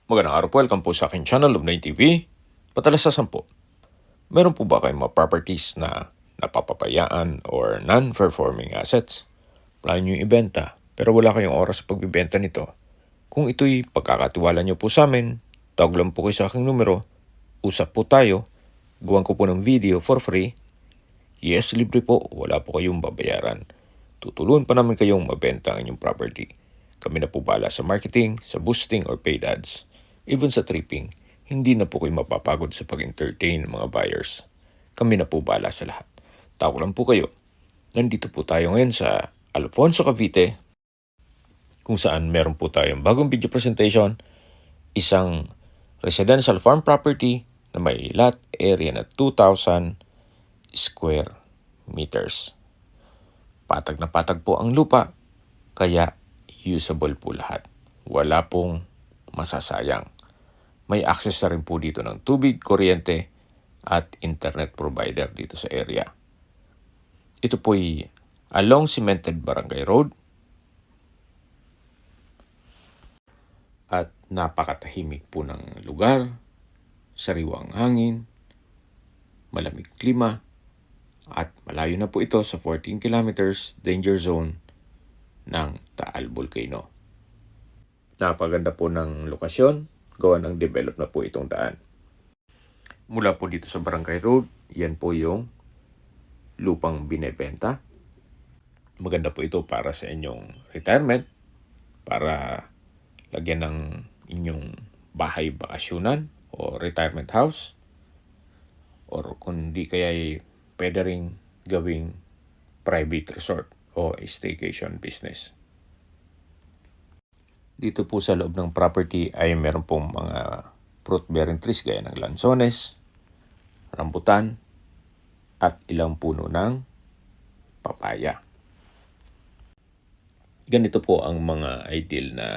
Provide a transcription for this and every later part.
Magandang araw po, welcome po sa aking channel, Lubnay TV. Patalasasan po, meron po ba kayong mga properties na napapabayaan or non-performing assets? Plan nyo yung ibenta, pero wala kayong oras sa pagbibenta nito. Kung ito'y pagkakatiwala nyo po sa amin, tawag lang po kayo sa aking numero, usap po tayo, gawan ko po ng video for free. Yes, libre po, wala po kayong babayaran. Tutulungan pa namin kayong mabenta ang inyong property. Kami na po bahala sa marketing, sa boosting or paid ads. Even sa tripping, hindi na po kayo mapapagod sa pag-entertain ng mga buyers. Kami na po bahala sa lahat. Tawag lang po kayo. Nandito po tayo ngayon sa Alfonso, Cavite, kung saan meron po tayong bagong video presentation, isang residential farm property na may lot area na 2,000 square meters. Patag na patag po ang lupa, kaya usable po lahat. Wala pong masasayang. May access na rin po dito ng tubig, kuryente, at internet provider dito sa area. Ito po'y along Cemented Barangay Road at napakatahimik po ng lugar, sariwang hangin, malamig klima, at malayo na po ito sa 14 kilometers danger zone ng Taal Volcano. Napaganda po ng lokasyon, gawa ng develop na po itong daan. Mula po dito sa Barangay Road, yan po yung lupang binebenta. Maganda po ito para sa inyong retirement, para lagyan ng inyong bahay bakasyunan o retirement house, or kung di kaya pwede rin gawing private resort o staycation business. Dito po sa loob ng property ay meron pong mga fruit-bearing trees gaya ng lansones, rambutan, at ilang puno ng papaya. Ganito po ang mga ideal na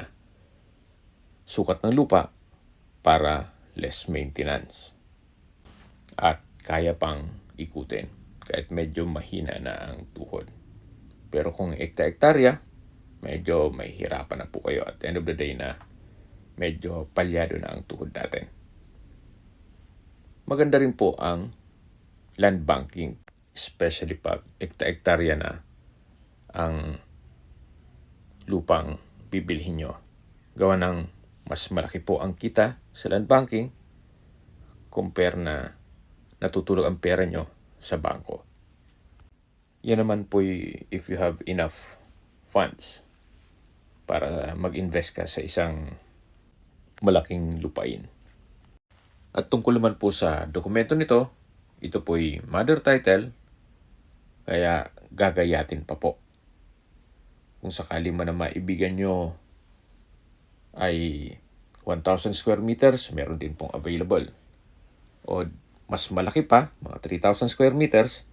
sukat ng lupa para less maintenance. At kaya pang ikutin kahit medyo mahina na ang tuhod. Pero kung ekta-ektarya, medyo may hirapan na po kayo at end of the day na medyo palyado na ang tuhod natin. Maganda rin po ang land banking, especially pag ekta-ektarya na ang lupang bibilhin nyo. Gawa ng mas malaki po ang kita sa land banking compare na natutulog ang pera nyo sa bangko. Yan naman po if you have enough funds para mag-invest ka sa isang malaking lupain. At tungkol naman po sa dokumento nito, ito po'y mother title, kaya gagayatin pa po. Kung sakali man na maibigan nyo ay 1,000 square meters, meron din pong available. O mas malaki pa, mga 3,000 square meters,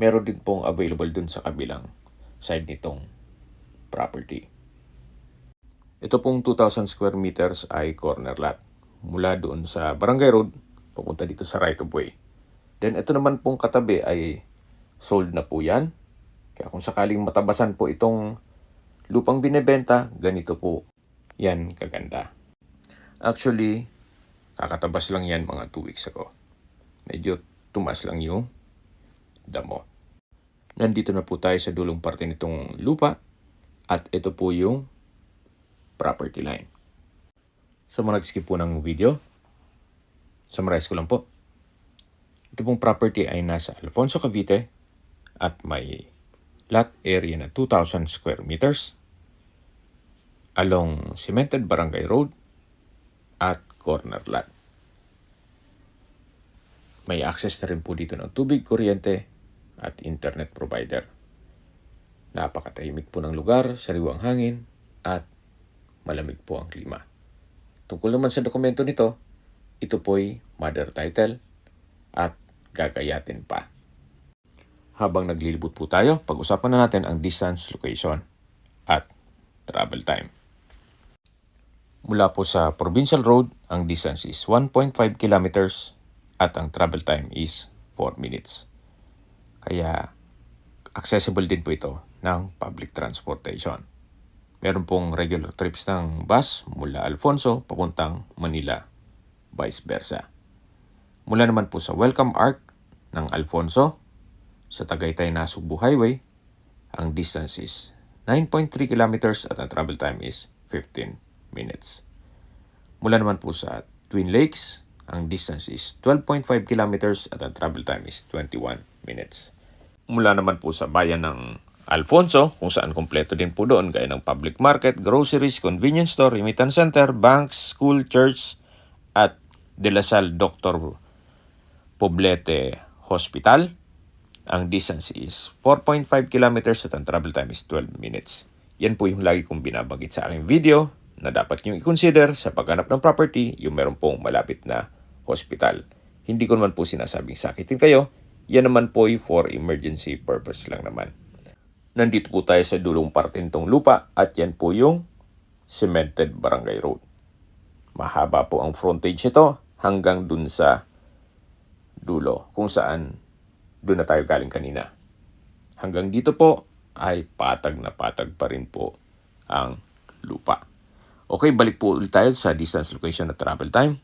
meron din pong available dun sa kabilang side nitong property. Ito pong 2,000 square meters ay corner lot. Mula doon sa Barangay Road, papunta dito sa right of way. Then ito naman pong katabi ay sold na po yan. Kaya kung sakaling matabasan po itong lupang binebenta, ganito po yan kaganda. Actually, kakatabas lang yan mga 2 weeks ago. Medyo tumas lang yung damo. Nandito na po tayo sa dulong parte nitong lupa at ito po yung property line. Sa mga nag-skip po ng video, summarize ko lang po. Ito pong property ay nasa Alfonso, Cavite at may lot area na 2,000 square meters along Cemented Barangay Road at corner lot. May access na rin po dito ng tubig, kuryente at internet provider. Napakatahimik po ng lugar, sariwang hangin at malamig po ang klima. Tungkol naman sa dokumento nito, ito po'y mother title at gagayatin pa. Habang naglilibot po tayo, pag-usapan na natin ang distance, location at travel time. Mula po sa Provincial Road, ang distance is 1.5 kilometers at ang travel time is 4 minutes. Kaya accessible din po ito ng public transportation. Meron pong regular trips ng bus mula Alfonso papuntang Manila, vice versa. Mula naman po sa Welcome Arc ng Alfonso sa Tagaytay Nasugbu Highway, ang distance is 9.3 kilometers at ang travel time is 15 minutes. Mula naman po sa Twin Lakes, ang distance is 12.5 kilometers at ang travel time is 21 minutes. Mula naman po sa bayan ng Alfonso, kung saan kompleto din po doon gaya ng public market, groceries, convenience store, remittance center, banks, school, church, at De La Salle Dr. Poblete Hospital, ang distance is 4.5 kilometers at ang travel time is 12 minutes. Yan po yung lagi kong binabanggit sa aking video na dapat nyo i-consider sa paghanap ng property yung meron pong malapit na hospital. Hindi ko naman po sinasabing sakitin kayo, yan naman po for emergency purpose lang naman. Nandito po tayo sa dulong parte nitong lupa at yan po yung cemented barangay road. Mahaba po ang frontage ito hanggang dun sa dulo kung saan doon na tayo galing kanina. Hanggang dito po ay patag na patag pa rin po ang lupa. Okay, balik po ulit tayo sa distance, location at travel time.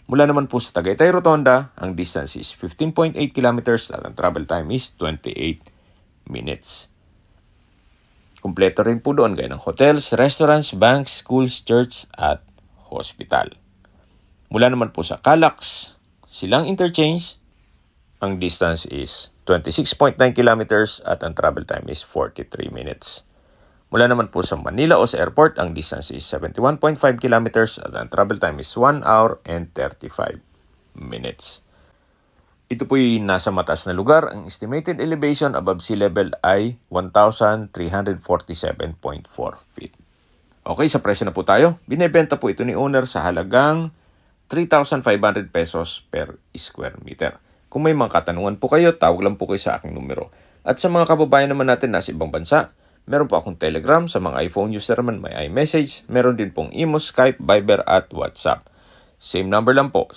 Mula naman po sa Tagaytay Rotonda, ang distance is 15.8 kilometers at ang travel time is 28 minutes. Kumpleto rin po doon gaya ng hotels, restaurants, banks, schools, church at hospital. Mula naman po sa Calax, Silang Interchange, ang distance is 26.9 kilometers at ang travel time is 43 minutes. Mula naman po sa Manila o sa airport, ang distance is 71.5 kilometers at ang travel time is 1 hour and 35 minutes. Ito po yung nasa mataas na lugar. Ang estimated elevation above sea level ay 1,347.4 feet. Okay, sa presyo na po tayo. Binebenta po ito ni owner sa halagang 3,500 pesos per square meter. Kung may mga katanungan po kayo, tawag lang po kayo sa aking numero. At sa mga kababayan naman natin nasa ibang bansa, meron po akong Telegram. Sa mga iPhone user naman may iMessage. Meron din pong Imo, Skype, Viber at WhatsApp. Same number lang po,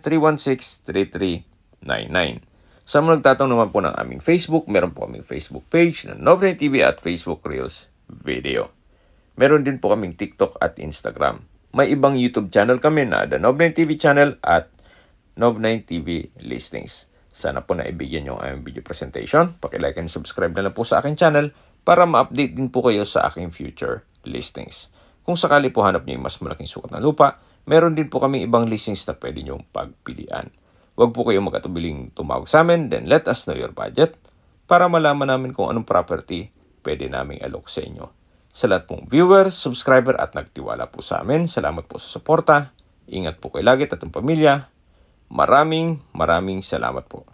0917-316-3399. Sa mga nagtatanong naman po ng aming Facebook, meron po kaming Facebook page na Nov9 TV at Facebook Reels Video. Meron din po kaming TikTok at Instagram. May ibang YouTube channel kami na The Nov9 TV channel at Nov9 TV Listings. Sana po naibigyan nyo ang video presentation. Paki-like and subscribe na lang po sa aking channel para ma-update din po kayo sa aking future listings. Kung sakali po hanap nyo yung mas malaking sukat na lupa, meron din po kaming ibang listings na pwede nyo pagpilian. Huwag po kayong magkatubiling tumawag sa amin, then let us know your budget para malaman namin kung anong property pwede naming alok sa inyo. Sa lahat pong viewers, subscriber at nagtiwala po sa amin, salamat po sa suporta. Ingat po kayo lagi at ang pamilya. Maraming salamat po.